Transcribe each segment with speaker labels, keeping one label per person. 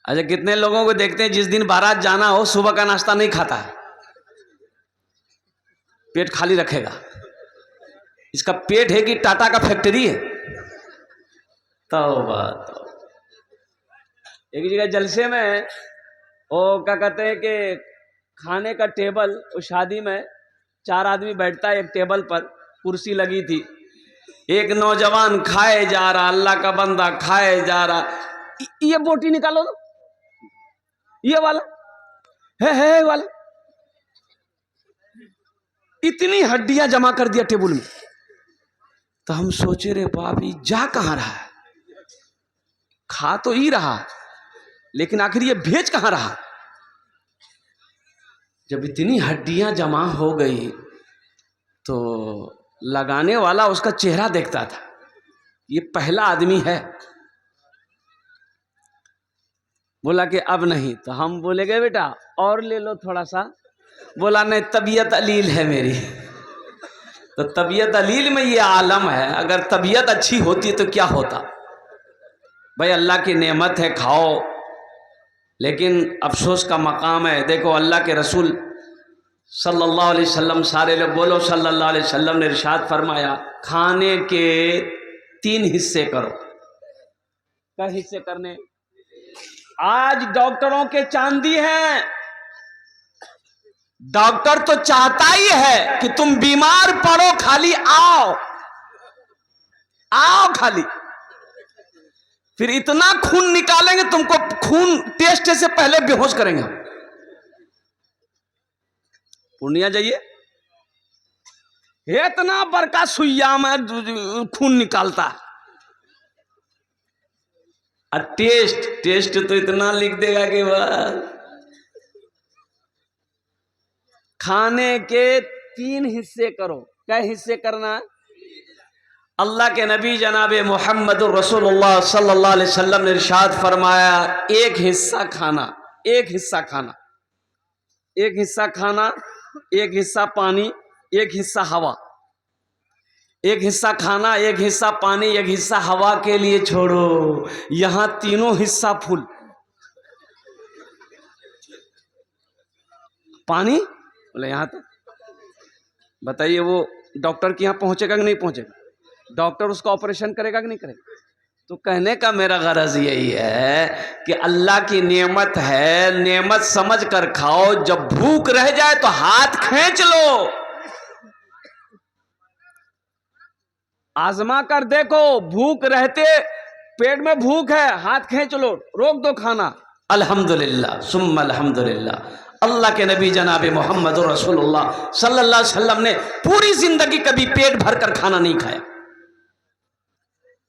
Speaker 1: अच्छा, कितने लोगों को देखते हैं जिस दिन बारात जाना हो सुबह का नाश्ता नहीं खाता है, पेट खाली रखेगा। इसका पेट है कि टाटा का फैक्ट्री है? तौबा तो एक जगह जलसे में वो क्या कहते हैं कि खाने का टेबल, उस शादी में 4 आदमी बैठता है एक टेबल पर, कुर्सी लगी थी। एक नौजवान खाए जा रहा, अल्लाह का बंदा खाए जा रहा, ये बोटी निकालो तो, ये वाला है वाला, इतनी हड्डियां जमा कर दिया टेबल में। तो हम सोचे रे बाप, ये जा कहां रहा है? खा तो ही रहा, लेकिन आखिर ये भेज कहां रहा? जब इतनी हड्डियां जमा हो गई तो लगाने वाला उसका चेहरा देखता था, ये पहला आदमी है। बोला कि अब नहीं। तो हम बोले गए बेटा और ले लो थोड़ा सा। बोला नहीं, तबीयत अलील है मेरी। तो तबीयत अलील में ये आलम है, अगर तबीयत अच्छी होती तो क्या होता भाई, अल्लाह की नेमत है, खाओ। लेकिन अफसोस का मकाम है। देखो अल्लाह के रसूल सल्लल्लाहु अलैहि वसल्लम, सारे लोग बोलो सल्लल्लाहु अलैहि वसल्लम ने इरशाद फरमाया, खाने के 3 हिस्से करो। क्या हिस्से करने? आज डॉक्टरों के चांदी हैं। डॉक्टर तो चाहता ही है कि तुम बीमार पड़ो, खाली आओ आओ खाली, फिर इतना खून निकालेंगे तुमको, खून टेस्ट से पहले बेहोश करेंगे। पूर्णिया जाइए, इतना बड़का सुइया में खून निकालता है, और टेस्ट तो इतना लिख देगा कि बस। खाने के 3 हिस्से करो। क्या हिस्से करना? अल्लाह के नबी जनाबे मोहम्मदुर रसूलुल्लाह सल्लल्लाहु अलैहि वसल्लम ने इरशाद फरमाया, एक हिस्सा खाना, एक हिस्सा खाना, एक हिस्सा खाना, एक हिस्सा पानी, एक हिस्सा हवा। एक हिस्सा खाना, एक हिस्सा पानी, एक हिस्सा हवा के लिए छोड़ो। यहां तीनों हिस्सा फुल। पानी बोले यहां तक। बताइए वो डॉक्टर के यहां पहुंचेगा कि नहीं पहुंचेगा? डॉक्टर उसका ऑपरेशन करेगा कि नहीं करेगा? तो कहने का मेरा गरज यही है कि अल्लाह की नेमत है, नेमत समझ कर खाओ। जब भूख रह जाए तो हाथ खींच लो, आजमा कर देखो। भूख रहते, पेट में भूख है, हाथ खींच लो, रोक दो खाना। अल्हम्दुलिल्लाह सुम्मा अल्हम्दुलिल्लाह। अल्लाह के नबी जनाबे मोहम्मद रसूलुल्लाह सल्लल्लाहु अलैहि वसल्लम ने पूरी जिंदगी कभी पेट भर कर खाना नहीं खाया।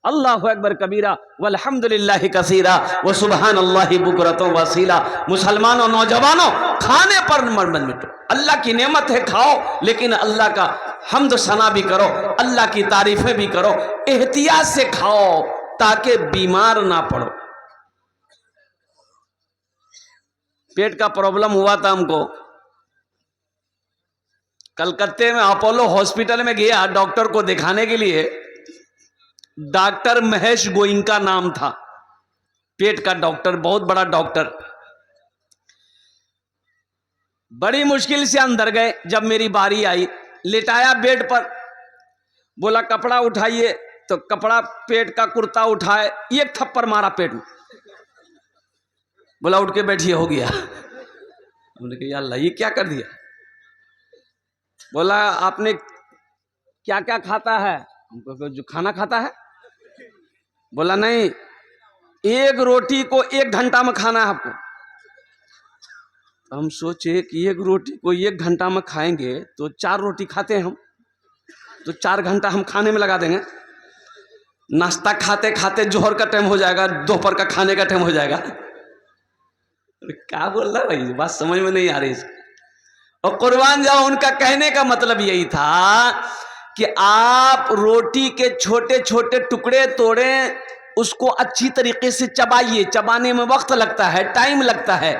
Speaker 1: अल्लाहु अकबर कबीरा वल्हम्दुलिल्लाहि कसीरा व सुबहानल्लाहि बुकरतन वसीला। मुसलमानों, नौजवानों, खाने पर मत मिटो। अल्लाह की नेमत है, खाओ, लेकिन अल्लाह का हम्द सना भी करो, अल्लाह की तारीफें भी करो। एहतियात से खाओ ताकि बीमार ना पड़ो। पेट का प्रॉब्लम हुआ था हमको, कलकत्ते में अपोलो हॉस्पिटल में गया डॉक्टर को दिखाने के लिए। डॉक्टर महेश गोइंका नाम था, पेट का डॉक्टर, बहुत बड़ा डॉक्टर। बड़ी मुश्किल से अंदर गए। जब मेरी बारी आई, लेटाया बेड पर, बोला कपड़ा उठाइए, तो कपड़ा, पेट का कुर्ता उठाए, एक थप्पड़ मारा पेट में। बोला उठ के बैठिए, हो गया। हमने कहा अल्लाह ये क्या कर दिया? बोला आपने क्या क्या खाता है? हमको जो खाना खाता है। बोला नहीं, एक रोटी को 1 घंटा में खाना है आपको। हम सोचे कि एक रोटी को 1 घंटा में खाएंगे तो 4 रोटी खाते हैं हम, तो 4 घंटा हम खाने में लगा देंगे। नाश्ता खाते खाते जोहर का टाइम हो जाएगा, दोपहर का खाने का टाइम हो जाएगा। क्या बोल रहा भाई, बात समझ में नहीं आ रही। और कुर्बान जाओ, उनका कहने का मतलब यही था कि आप रोटी के छोटे छोटे टुकड़े तोड़ें, उसको अच्छी तरीके से चबाइए। चबाने में वक्त लगता है, टाइम लगता है।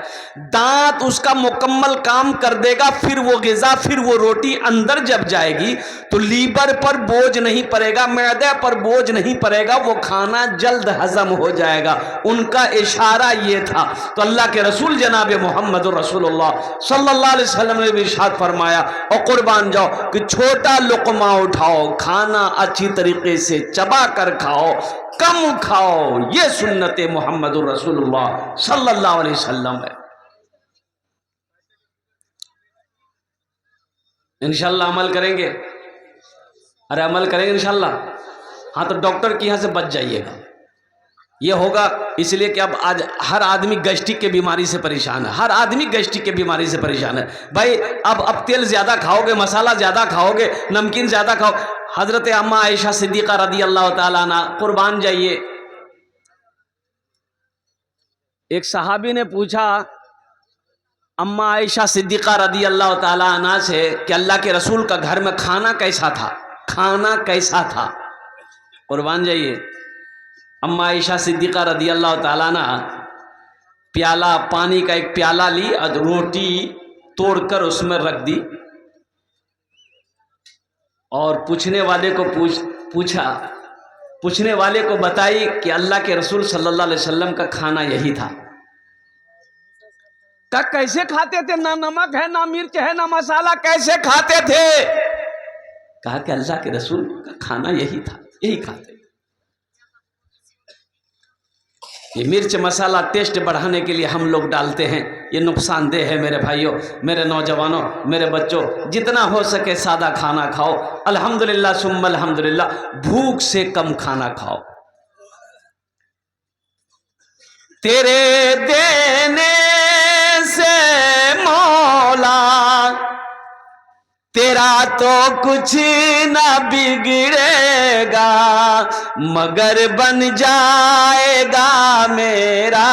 Speaker 1: दांत उसका मुकम्मल काम कर देगा, फिर वो ग़िज़ा, फिर वो रोटी अंदर जब जाएगी तो लीवर पर बोझ नहीं पड़ेगा, मैदे पर बोझ नहीं पड़ेगा, वो खाना जल्द हजम हो जाएगा। उनका इशारा ये था। तो अल्लाह के रसूल जनाब मोहम्मद रसूलुल्लाह सल्लल्लाहु अलैहि वसल्लम ने भी इरशाद फरमाया, और कुर्बान जाओ कि छोटा लुक़मा उठाओ, खाना अच्छी तरीके से चबा कर खाओ, कम खाओ। ये सुन्नत मोहम्मद रसूलुल्लाह सल्लल्लाहु अलैहि वसल्लम है। इंशाल्लाह अमल करेंगे। अरे अमल करेंगे इंशाल्लाह। हाँ, तो डॉक्टर के यहाँ से बच जाइएगा। ये होगा इसलिए कि अब आज हर आदमी गैस्ट्रिक के बीमारी से परेशान है, हर आदमी गैस्ट्रिक के बीमारी से परेशान है। भाई अब तेल ज़्यादा खाओगे, मसाला ज़्यादा खाओगे, नमकीन ज़्यादा खाओ। हज़रत अम्मा आयशा सिद्दीक़ा रदी अल्लाह ताला अन्हा, कुर्बान जाइए, एक सहाबी ने पूछा अम्मा आयशा सिद्दीक़ा रदी अल्लाह ताला अन्हा से कि अल्लाह के रसूल का घर में खाना कैसा था, खाना कैसा था। कुर्बान जाइए, अम्मा आयशा सिद्दीक़ा रदी अल्लाह ताला अन्हा प्याला, पानी का एक प्याला ली और रोटी तोड़कर उसमें रख दी और पूछने वाले को पूछा, पूछने वाले को बताई कि अल्लाह के रसूल सल्लल्लाहु अलैहि वसल्लम का खाना यही था। का कैसे खाते थे, ना नमक है, ना मिर्च है, ना मसाला, कैसे खाते थे? कहा कि अल्लाह के रसूल का खाना यही था, यही खाते। ये मिर्च मसाला टेस्ट बढ़ाने के लिए हम लोग डालते हैं, ये नुकसानदेह है। मेरे भाइयों, मेरे नौजवानों, मेरे बच्चों, जितना हो सके सादा खाना खाओ। अल्हम्दुलिल्लाह सुम्मा अल्हम्दुलिल्लाह, भूख से कम खाना खाओ। तेरे देने से मौला तेरा तो कुछ ना बिगड़ेगा, मगर बन जाएगा मेरा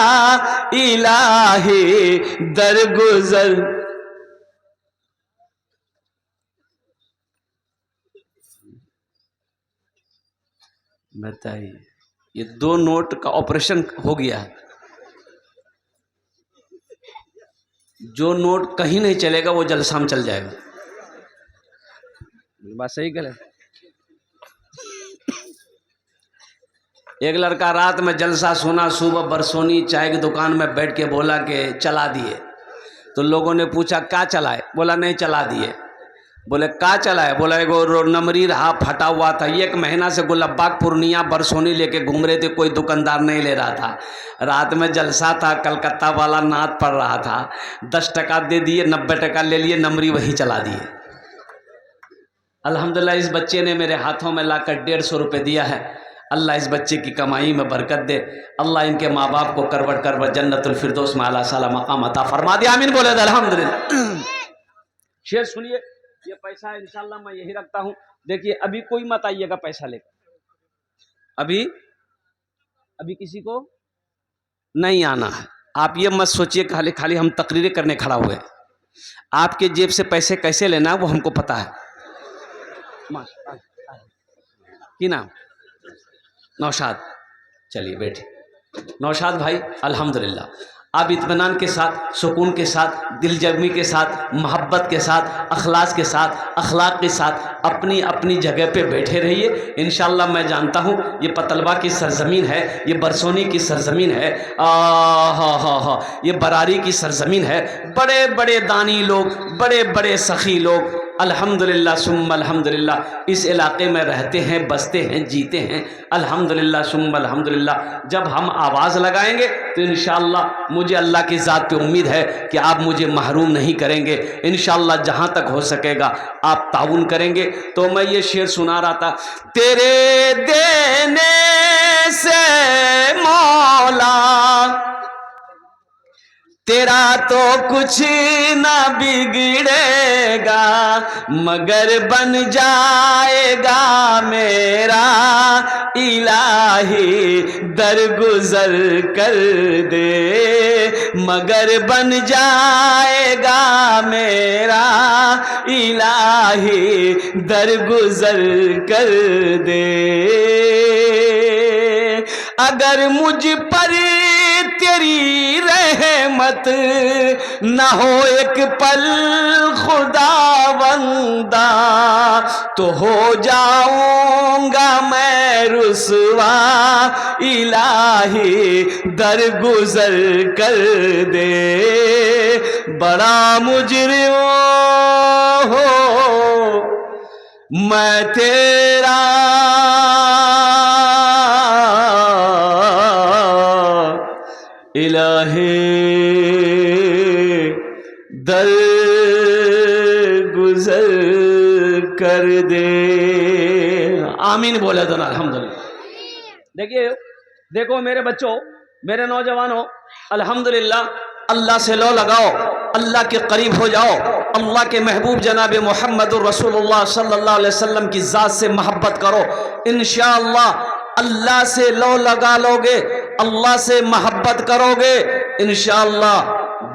Speaker 1: इलाही दरगुजर। बताइए, ये 2 नोट का ऑपरेशन हो गया है। जो नोट कहीं नहीं चलेगा वो जलसा में चल जाएगा। बात सही गलत? एक लड़का रात में जलसा सुना, सुबह बरसोनी चाय की दुकान में बैठ के बोला कि चला दिए। तो लोगों ने पूछा क्या चलाए? बोला नहीं चला दिए। बोले क्या चलाए? बोला एगो नमरी रहा फटा हुआ था, 1 महीना से गुलब्बाग पूर्णिया बरसोनी लेके घूम रहे थे, कोई दुकानदार नहीं ले रहा था। रात में जलसा था, कलकत्ता वाला नात पड़ रहा था, 10 टका दे दिए, 90 टका ले लिए, नमरी वहीं चला दिए। अल्हम्दुलिल्लाह इस बच्चे ने मेरे हाथों में लाकर 150 रुपये दिया है। अल्लाह इस बच्चे की कमाई में बरकत दे। अल्लाह इनके माँ बाप को करवट करवट जन्नतुल फिरदौस में आला साला मकाम अता फरमा दे। आमीन बोले अल्हम्दुलिल्लाह। शेर सुनिए, ये पैसा इंशाल्लाह मैं यही रखता हूँ। देखिए अभी कोई मत आइएगा पैसा लेकर, अभी किसी को नहीं आना है। आप ये मत सोचिए खाली खाली हम तकरीरें करने खड़ा हुए। आपके जेब से पैसे कैसे लेना है वो हमको पता है। की नाम? नौशाद। चलिए बैठे। नौशाद भाई, अल्हम्दुलिल्लाह आप इत्मीनान के साथ, सुकून के साथ, दिलजमी के साथ, मोहब्बत के साथ, अखलास के साथ, अखलाक के साथ अपनी अपनी जगह पे बैठे रहिए। इंशाअल्लाह मैं जानता हूँ ये पतलबा की सरजमीन है, ये बरसोनी की सरजमीन है, ये बरारी की सरजमीन है। बड़े बड़े दानी लोग, बड़े बड़े सखी लोग अल्हम्दुलिल्लाह सुम्मा अल्हम्दुलिल्लाह इस इलाके में रहते हैं, बसते हैं, जीते हैं। अल्हम्दुलिल्लाह सुम्मा अल्हम्दुलिल्लाह। जब हम आवाज़ लगाएंगे तो इंशाअल्लाह मुझे अल्लाह की ज़ात पे उम्मीद है कि आप मुझे महरूम नहीं करेंगे। इंशाअल्लाह जहाँ तक हो सकेगा आप ताउन करेंगे। तो मैं ये शेर सुना रहा था, तेरे देने से मौला तेरा तो कुछ ना बिगड़ेगा, मगर बन जाएगा मेरा इलाही दरगुजर कर दे, मगर बन जाएगा मेरा इलाही दरगुजर कर दे। अगर मुझ पर तेरी रहमत न हो एक पल खुदावंदा, तो हो जाऊंगा मैं रुसवा, इलाही दरगुजर कर दे। बड़ा मुजरिम हो मैं तेरा, इलाही दर गुजर कर दे। आमीन बोले तो ना अल्हम्दुलिल्लाह। देखिए, देखो मेरे बच्चों, मेरे नौजवानों, अल्हम्दुलिल्लाह, अल्लाह से लो लगाओ, अल्लाह के करीब हो जाओ, अल्लाह के महबूब जनाब मोहम्मदुर रसूलुल्लाह सल्लल्लाहु अलैहि वसल्लम की ज़ात से मोहब्बत करो। इंशाअल्लाह अल्लाह से लो लगा लोगे, अल्लाह से मोहब्बत करोगे, इंशाअल्लाह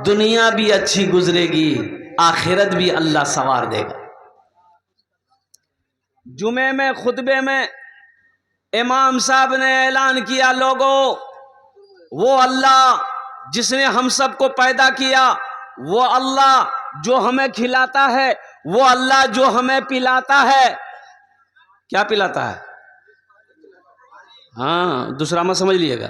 Speaker 1: दुनिया भी अच्छी गुजरेगी, आखिरत भी अल्लाह सवार देगा। जुमे में खुतबे में इमाम साहब ने ऐलान किया, लोगों, वो अल्लाह जिसने हम सबको पैदा किया, वो अल्लाह जो हमें खिलाता है, वो अल्लाह जो हमें पिलाता है। क्या पिलाता है? हाँ, दूसरा मत समझ लिएगा।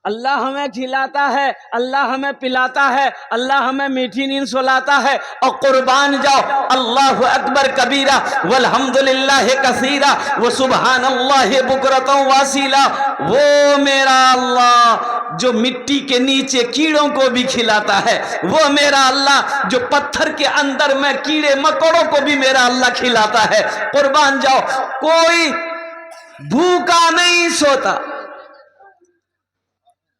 Speaker 1: अल्लाह हमें खिलाता है, अल्लाह हमें पिलाता है, अल्लाह हमें मीठी नींद सुलाता है। और कुर्बान जाओ, अल्लाहु अकबर कबीरा वल्हम्दुलिल्लाह कसीरा व सुबहानल्लाह बुकरतन वासीला। वो मेरा अल्लाह जो मिट्टी के नीचे कीड़ों को भी खिलाता है, वो मेरा अल्लाह जो पत्थर के अंदर में कीड़े मकोड़ों को भी मेरा अल्लाह खिलाता है। कुर्बान जाओ, कोई भूखा नहीं सोता।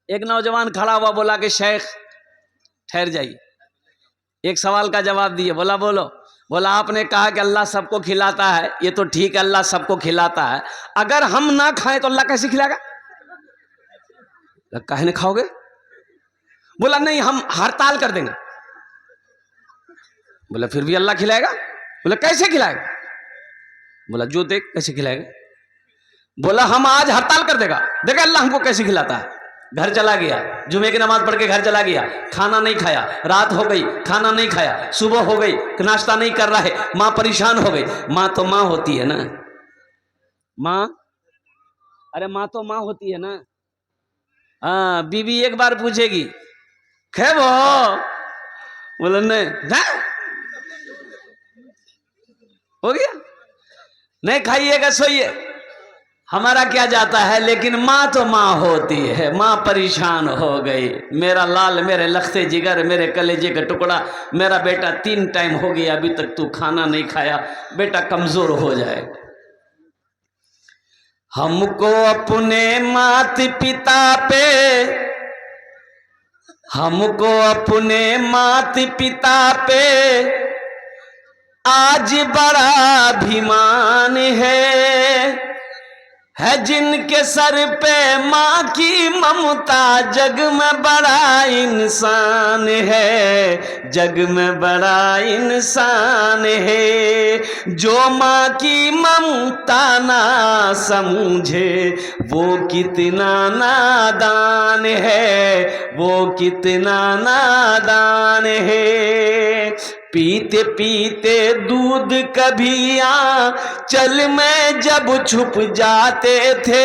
Speaker 1: एक नौजवान खड़ा हुआ, बोला कि शेख ठहर जाइए, एक सवाल का जवाब दिए। बोला बोलो। बोला आपने कहा कि अल्लाह सबको खिलाता है, ये तो ठीक है, अल्लाह सबको खिलाता है, अगर हम ना खाएं तो अल्लाह कैसे खिलाएगा? काहे नहीं खाओगे? बोला नहीं, हम हड़ताल कर देंगे। बोला फिर भी अल्लाह खिलाएगा? बोला कैसे खिलाएगा? बोला जो देख कैसे खिलाएगा। बोला हम आज हड़ताल कर देगा, देखा अल्लाह हमको कैसे खिलाता है। घर चला गया, जुमे की नमाज पढ़ के घर चला गया, खाना नहीं खाया, रात हो गई खाना नहीं खाया, सुबह हो गई नाश्ता नहीं कर रहा है, माँ परेशान हो गई। माँ तो माँ होती है ना, माँ, अरे माँ तो माँ होती है ना। हाँ, बीवी एक बार पूछेगी खे वो, बोला नहीं, हो गया, नहीं खाइएगा सोइए, हमारा क्या जाता है। लेकिन माँ तो माँ होती है। माँ परेशान हो गई, मेरा लाल, मेरे लखते जिगर, मेरे कलेजे का टुकड़ा, मेरा बेटा 3 टाइम हो गया अभी तक तू खाना नहीं खाया, बेटा कमजोर हो जाएगा। हमको अपने माता पिता पे, हमको अपने माता पिता पे आज बड़ा अभिमान है जिनके सर पे माँ की ममता, जग में बड़ा इंसान है, जग में बड़ा इंसान है। जो माँ की ममता ना समझे वो कितना नादान है, वो कितना नादान है। पीते पीते दूध कभी आंचल में जब छुप जाते थे,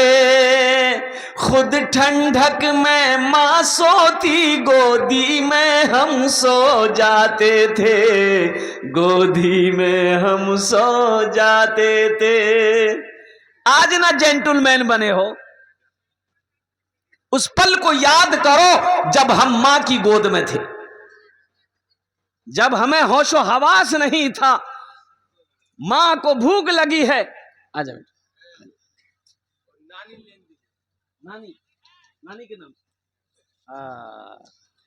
Speaker 1: खुद ठंडक में माँ सोती, गोदी में हम सो जाते थे, गोदी में हम सो जाते थे। आज ना जेंटलमैन बने हो, उस पल को याद करो जब हम माँ की गोद में थे, जब हमें होशो हवास नहीं था, मां को भूख लगी है। आजा बेटा, नानी, नानी के नाम।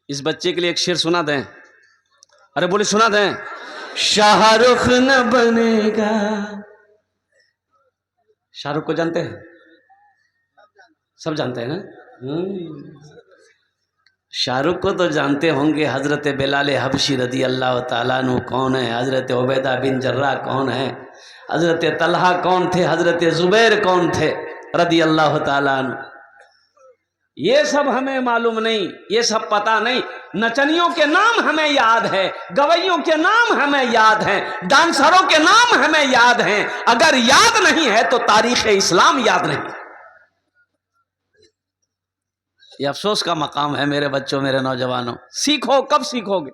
Speaker 1: इस बच्चे के लिए एक शेर सुना दें। अरे बोले सुना दें। शाहरुख न बनेगा, शाहरुख को जानते हैं? सब जानते हैं ना? शाहरुख को तो जानते होंगे। हजरत बिलाल हबशी रदी अल्लाह ताला अन्हु कौन है? हजरत उबैदा बिन जर्राह कौन है? हजरत तलहा कौन थे? हजरत जुबैर कौन थे? रदी अल्लाह ताला अन्हु। ये सब हमें मालूम नहीं, ये सब पता नहीं। नचनियों के नाम हमें याद है, गवैयों के नाम हमें याद हैं, डांसरों के नाम हमें याद हैं। अगर याद नहीं है तो तारीख इस्लाम याद नहीं। ये अफसोस का मकाम है मेरे बच्चों, मेरे नौजवानों। सीखो, कब सीखोगे,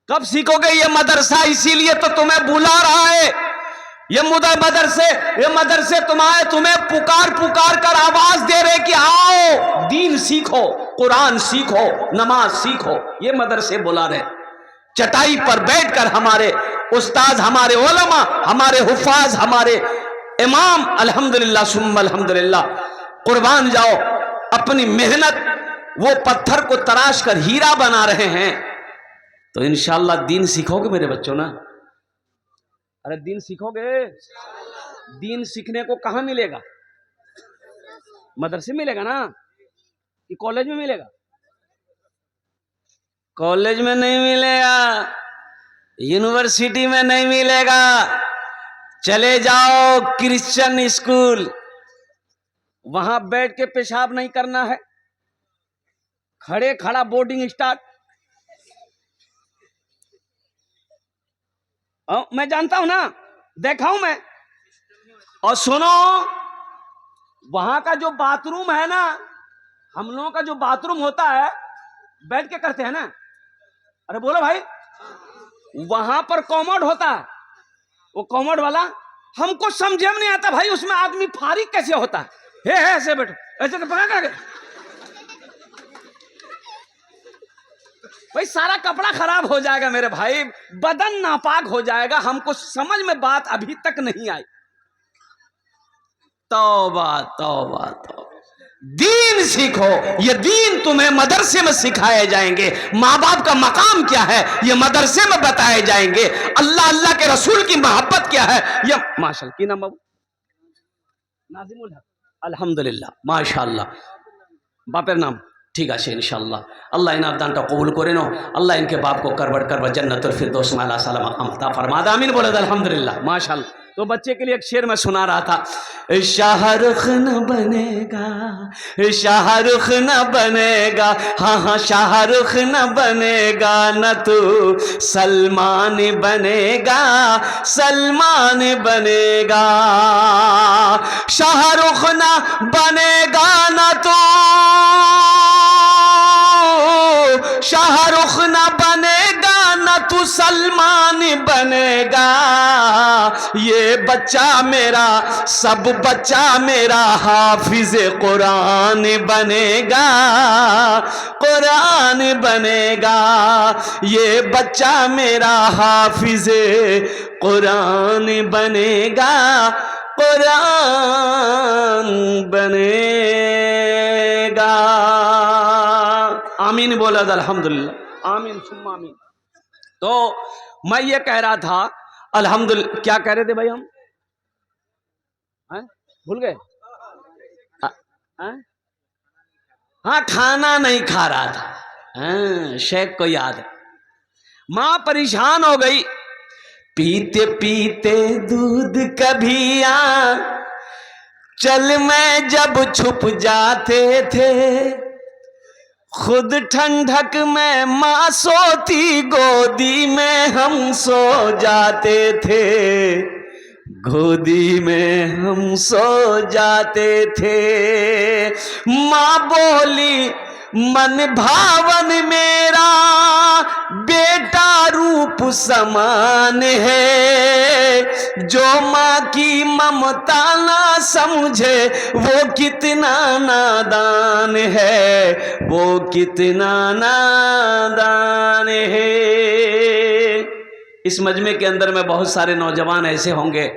Speaker 1: कब सीखोगे? ये मदरसा इसीलिए तो तुम्हें बुला रहा है। ये मदरसे तुम्हें पुकार पुकार कर आवाज दे रहे कि आओ दीन सीखो, कुरान सीखो, नमाज सीखो। ये मदरसे बुला रहे। चटाई पर बैठकर हमारे उस्ताद, हमारे उलमा, हमारे हुफाज, हमारे इमाम अल्हम्दुलिल्लाह सुम्मा अल्हम्दुलिल्लाह कुर्बान जाओ, अपनी मेहनत वो पत्थर को तराश कर हीरा बना रहे हैं। तो इंशाअल्लाह दीन सीखोगे मेरे बच्चों ना। अरे दीन सीखोगे। दीन सीखने को कहां मिलेगा? मदरसे मिलेगा ना, कि कॉलेज में मिलेगा? कॉलेज में नहीं मिलेगा, यूनिवर्सिटी में नहीं मिलेगा। चले जाओ क्रिश्चियन स्कूल, वहां बैठ के पेशाब नहीं करना है, खड़े खड़ा बोर्डिंग स्टार्ट। मैं जानता हूं ना, देखा हूं मैं। और सुनो, वहां का जो बाथरूम है ना, हम लोगों का जो बाथरूम होता है बैठ के करते हैं ना। अरे बोलो भाई, वहां पर कॉमोड होता है। वो कॉमोड वाला हमको समझे में नहीं आता भाई, उसमें आदमी फारिग कैसे होता है? ऐसे बैठो, ऐसे तो पकड़ कर भाई सारा कपड़ा खराब हो जाएगा मेरे भाई, बदन नापाक हो जाएगा। हमको समझ में बात अभी तक नहीं आई। तौबा तौबा तौबा। दीन सीखो। ये दीन तुम्हें मदरसे में सिखाए जाएंगे। माँ बाप का मकाम क्या है ये मदरसे में बताए जाएंगे। अल्लाह अल्लाह के रसूल की मोहब्बत क्या है ये माशाअल्लाह। की नाम बाबू? नाजिमुल हक। अल्हम्दुलिल्लाह, माशाअल्लाह। बापेर नाम ठीक है इंशाअल्लाह। अल्लाह इनाम दान कबूल करे नो। अल्लाह इनके बाप को करवट करवट जन्नतुल फिरदौस में अल्लाह सलाम अता फरमादा। आमीन बोले अल्हम्दुलिल्लाह, माशाअल्लाह। तो बच्चे के लिए एक शेर में सुना रहा था। शाहरुख न बनेगा, शाहरुख न बनेगा, हाँ हाँ शाहरुख न बनेगा, न तू सलमान बनेगा, सलमान बनेगा। शाहरुख न बनेगा न तू, शाहरुख न बनेगा न तू सलमान बनेगा। ये बच्चा मेरा, सब बच्चा मेरा हाफिज कुरान बनेगा, कुरान बनेगा। ये बच्चा मेरा हाफिज कुरान बनेगा, कुरान बनेगा। आमीन बोला अल्हम्दुलिल्लाह, आमीन सुम्मा आमीन। तो मैं ये कह रहा था अल्हम्दुलिल्लाह, क्या कह रहे थे भाई हम? भूल गए? हाँ, खाना नहीं खा रहा था। हाँ, शेख को याद है। माँ परेशान हो गई। पीते पीते दूध कभी चल में जब छुप जाते थे, खुद ठंडक में माँ सोती, गोदी में हम सो जाते थे, गोदी में हम सो जाते थे। माँ बोली मन भावन मेरा बेटा रूप समान है, जो माँ की ममता ना समझे वो कितना नादान है, वो कितना नादान है। इस मजमे के अंदर में बहुत सारे नौजवान ऐसे होंगे।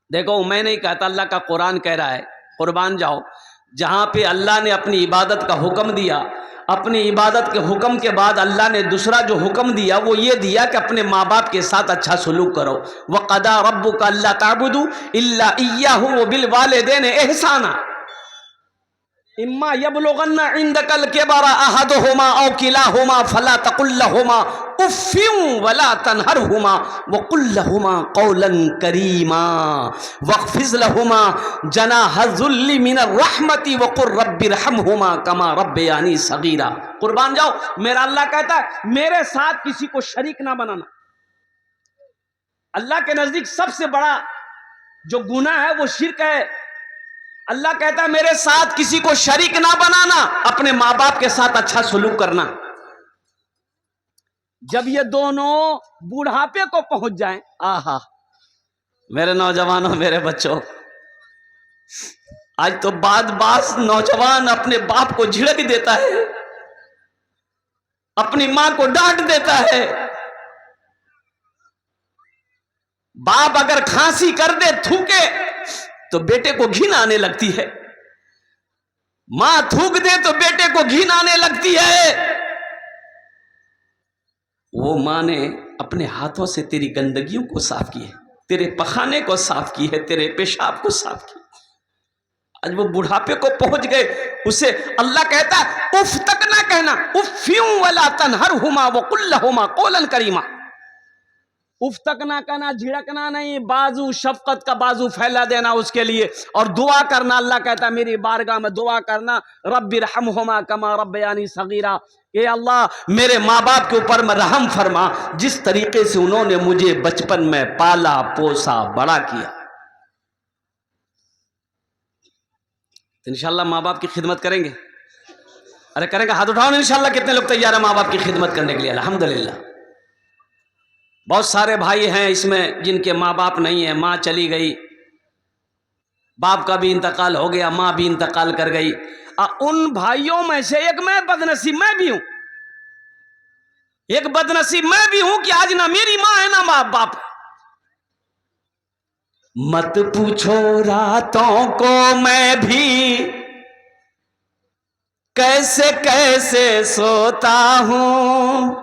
Speaker 1: देखो, मैं नहीं कहता, अल्लाह का कुरान कह रहा है, कुर्बान जाओ, जहाँ पे अल्लाह ने अपनी इबादत का हुक्म दिया, अपनी इबादत के हुक्म के बाद अल्लाह ने दूसरा जो हुक्म दिया वो ये दिया कि अपने माँ बाप के साथ अच्छा सलूक करो। वक़दा रब्बुका अल्ला ताबुदू इल्ला इय्याहु व बिल वालिदैन इहसाना इम्मा यबलुगन्ना इंदकल किबरा अहदुहुमा औ किलाहुमा फला तकुल लहुमा उफ़्फ़िन वला तनहरहुमा वक़ुल लहुमा क़ौलन करीमा वख़्फ़िज़ लहुमा जनाह ज़ुल्लि मिनर रहमति वक़ुल रब्बिरहमहुमा कमा रब्बयानी सग़ीरा। कुर्बान जाओ, मेरा अल्लाह कहता है मेरे साथ किसी को शरीक ना बनाना। अल्लाह के नजदीक सबसे बड़ा जो गुनाह है वो शिर्क है। अल्लाह कहता है मेरे साथ किसी को शरीक ना बनाना, अपने माँ बाप के साथ अच्छा सलूक करना। जब ये दोनों बुढ़ापे को पहुंच जाएं, आहा मेरे नौजवानों, मेरे बच्चों, आज तो बास नौजवान अपने बाप को झिड़क देता है, अपनी मां को डांट देता है। बाप अगर खांसी कर दे, थूके, तो बेटे को घिन आने लगती है। मां थूक दे तो बेटे को घिन आने लगती है। वो मां ने अपने हाथों से तेरी गंदगियों को साफ की है, तेरे पखाने को साफ की है, तेरे पेशाब को साफ की। आज वो बुढ़ापे को पहुंच गए, उसे अल्लाह कहता है उफ तक ना कहना, उफ़्फ़िन वला तनहरहुमा वक़ुल लहुमा क़ौलन करीमा। उफ तक ना कहना, झिड़कना नहीं, बाजू शफकत का बाजू फैला देना उसके लिए, और दुआ करना। अल्लाह कहता है मेरी बारगाह में दुआ करना, रब्बिरहमहुमा कमा रब्बयानी सगीरा। ये अल्लाह मेरे माँ बाप के ऊपर में रहम फरमा, जिस तरीके से उन्होंने मुझे बचपन में पाला पोसा बड़ा किया। तो इंशाल्लाह माँ बाप की खिदमत करेंगे। अरे करेंगे, हाथ उठाओ इंशाल्लाह। कितने लोग तैयार है माँ बाप की खिदमत करने के लिए? अल्हम्दुलिल्लाह। बहुत सारे भाई हैं इसमें जिनके माँ बाप नहीं है, माँ चली गई, बाप का भी इंतकाल हो गया, माँ भी इंतकाल कर गई। उन भाइयों में से एक मैं बदनसीब मैं भी हूं, एक बदनसीब मैं भी हूं कि आज ना मेरी माँ है ना माँ बाप। मत पूछो रातों को मैं भी कैसे कैसे सोता हूं,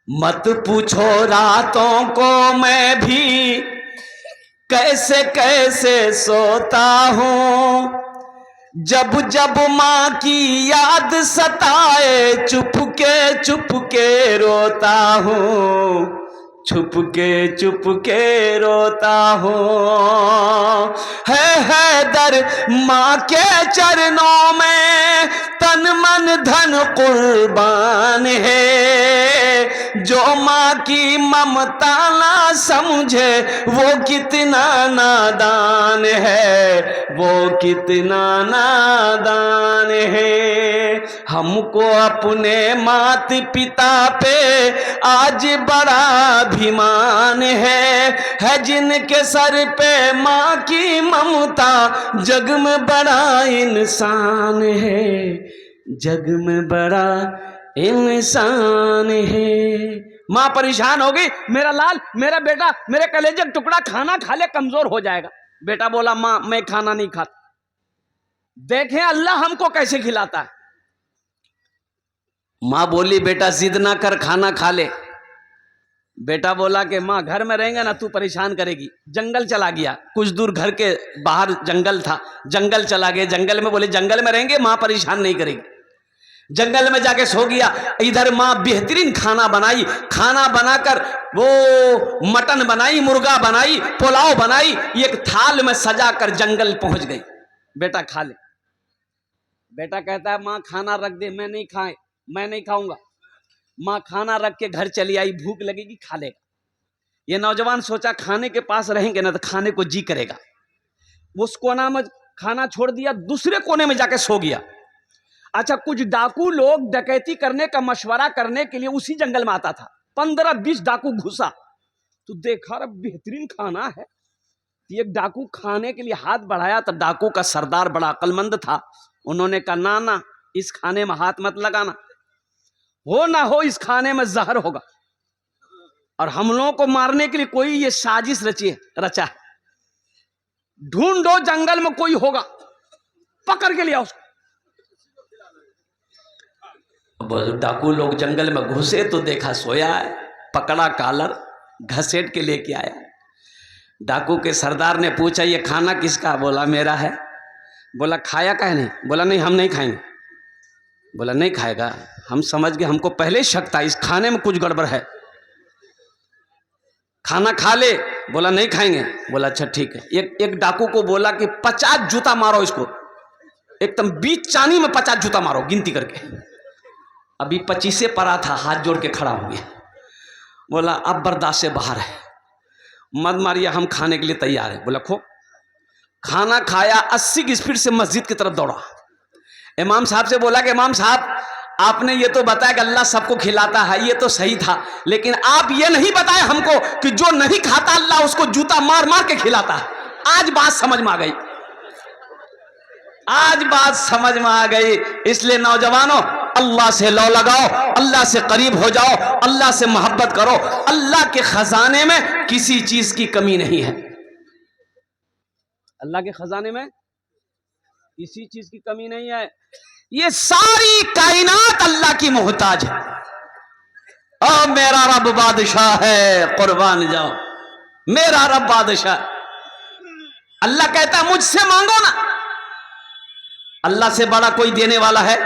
Speaker 1: मत पूछो रातों को मैं भी कैसे कैसे सोता हूं। जब जब माँ की याद सताए चुपके रोता हूँ, चुपके रोता हूँ। है दर माँ के चरणों में तन मन धन कुर्बान है। जो माँ की ममता ना समझे वो कितना नादान है, वो कितना नादान है। हमको अपने मात पिता पे आज बड़ा अभिमान है जिनके सर पे माँ की ममता जग में बड़ा इंसान है, जग में बड़ा इंसान है। माँ परेशान हो गई, मेरा लाल, मेरा बेटा, मेरे कलेजे का टुकड़ा खाना खा ले, कमजोर हो जाएगा। बेटा बोला माँ मैं खाना नहीं खाता। देखें अल्लाह हमको कैसे खिलाता है। माँ बोली बेटा जिद ना कर, खाना खा ले। बेटा बोला कि माँ घर में रहेंगे ना तू परेशान करेगी। जंगल चला गया, कुछ दूर घर के बाहर जंगल था, जंगल चला गया। जंगल में बोले जंगल में रहेंगे, माँ परेशान नहीं करेगी। जंगल में जाके सो गया। इधर माँ बेहतरीन खाना बनाई, खाना बनाकर वो मटन बनाई, मुर्गा बनाई, पुलाव बनाई, एक थाल में सजा कर जंगल पहुंच गई। बेटा खा ले। बेटा कहता है माँ खाना रख दे, मैं नहीं खाऊंगा। माँ खाना रख के घर चली आई, भूख लगेगी खा लेगा। ये नौजवान सोचा खाने के पास रहेंगे ना तो खाने को जी करेगा। उस कोना में खाना छोड़ दिया, दूसरे कोने में जाके सो गया। अच्छा, कुछ डाकू लोग डकैती करने का मशवरा करने के लिए उसी जंगल में आता था। 15-20 डाकू घुसा तो देखा रे बेहतरीन खाना है। एक डाकू खाने के लिए हाथ बढ़ाया तो डाकू का सरदार बड़ा अक्लमंद था। उन्होंने कहा ना इस खाने में हाथ मत लगाना, हो ना हो इस खाने में जहर होगा और हम लोगों को मारने के लिए कोई ये साजिश रचा है। ढूंढो जंगल में कोई होगा, पकड़ के लिया उसको। डाकू लोग जंगल में घुसे तो देखा सोया है, पकड़ा कॉलर घसीट के लेके आया। डाकू के सरदार ने पूछा ये खाना किसका? बोला मेरा है। बोला खाया काहे नहीं? बोला नहीं हम नहीं खाएंगे। बोला नहीं खाएगा। हम समझ गए, हमको पहले ही शक था इस खाने में कुछ गड़बड़ है। खाना खा ले, बोला नहीं खाएंगे। बोला अच्छा ठीक है। एक डाकू को बोला कि 50 जूता मारो इसको, एकदम बीच चानी में 50 जूता मारो गिनती करके। अभी 25 पड़ा था, हाथ जोड़ के खड़ा हो गया। बोला अब बर्दाश्त से बाहर है, मत मारिए, हम खाने के लिए तैयार है। बोला खो। खाना खाया, 80 की स्पीड से मस्जिद की तरफ दौड़ा। इमाम साहब से बोला कि इमाम साहब आपने ये तो बताया कि अल्लाह सबको खिलाता है, ये तो सही था, लेकिन आप ये नहीं बताए हमको कि जो नहीं खाता अल्लाह उसको जूता मार मार के खिलाता है। आज बात समझ में आ गई, आज बात समझ में आ गई। इसलिए नौजवानों, अल्लाह से लौ लगाओ, अल्लाह से करीब हो जाओ, अल्लाह से मोहब्बत करो। अल्लाह के खजाने में किसी चीज की कमी नहीं है। अल्लाह के खजाने में किसी चीज की कमी नहीं है। ये सारी कायनात अल्लाह की मोहताज है। और मेरा रब बादशाह है, कुर्बान जाओ, मेरा रब बादशाह। अल्लाह कहता है मुझसे मांगो ना, अल्लाह से बड़ा कोई देने वाला है।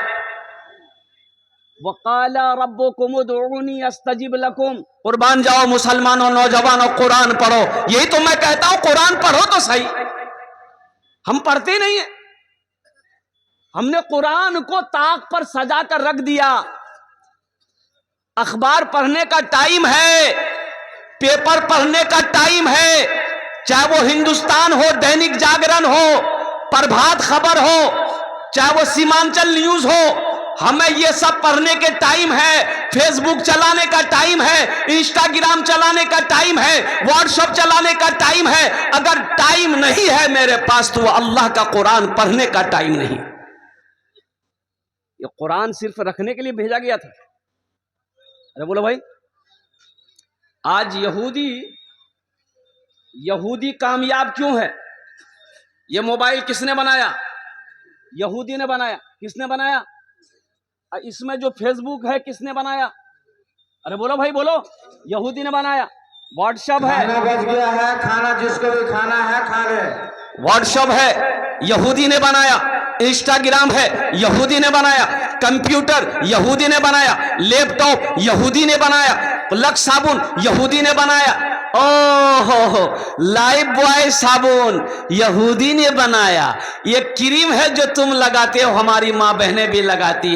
Speaker 1: वक़ाला रब्बुकुम उदऊनी अस्तजिब लकुम। कुर्बान जाओ मुसलमानों, नौजवानों, कुरान पढ़ो। यही तो मैं कहता हूं, कुरान पढ़ो तो सही। हम पढ़ते नहीं है। हमने कुरान को ताक पर सजा कर रख दिया। अखबार पढ़ने का टाइम है, पेपर पढ़ने का टाइम है, चाहे वो हिंदुस्तान हो, दैनिक जागरण हो, प्रभात खबर हो, चाहे वो सीमांचल न्यूज हो, हमें ये सब पढ़ने के टाइम है। फेसबुक चलाने का टाइम है, इंस्टाग्राम चलाने का टाइम है, व्हाट्सएप चलाने का टाइम है। अगर टाइम नहीं है मेरे पास तो अल्लाह का कुरान पढ़ने का टाइम नहीं। ये कुरान सिर्फ रखने के लिए भेजा गया था। अरे बोलो भाई, आज यहूदी कामयाब क्यों है? ये मोबाइल किसने बनाया? यहूदी ने बनाया। किसने बनाया? इसमें जो फेसबुक है किसने बनाया? अरे बोलो भाई बोलो, यहूदी ने बनाया। व्हाट्सएप है,
Speaker 2: खाना बच गया है, खाना जिसको भी खाना है खा ले।
Speaker 1: व्हाट्सएप है, यहूदी ने बनाया। इंस्टाग्राम है, यहूदी ने बनाया। कंप्यूटर यहूदी ने बनाया। लैपटॉप यहूदी ने बनाया। लक्स साबुन यहूदी ने बनाया। ओहो, लाइफ बॉय साबुन यहूदी ने बनाया। ये क्रीम है जो तुम लगाते हो, हमारी माँ बहनें भी लगाती है।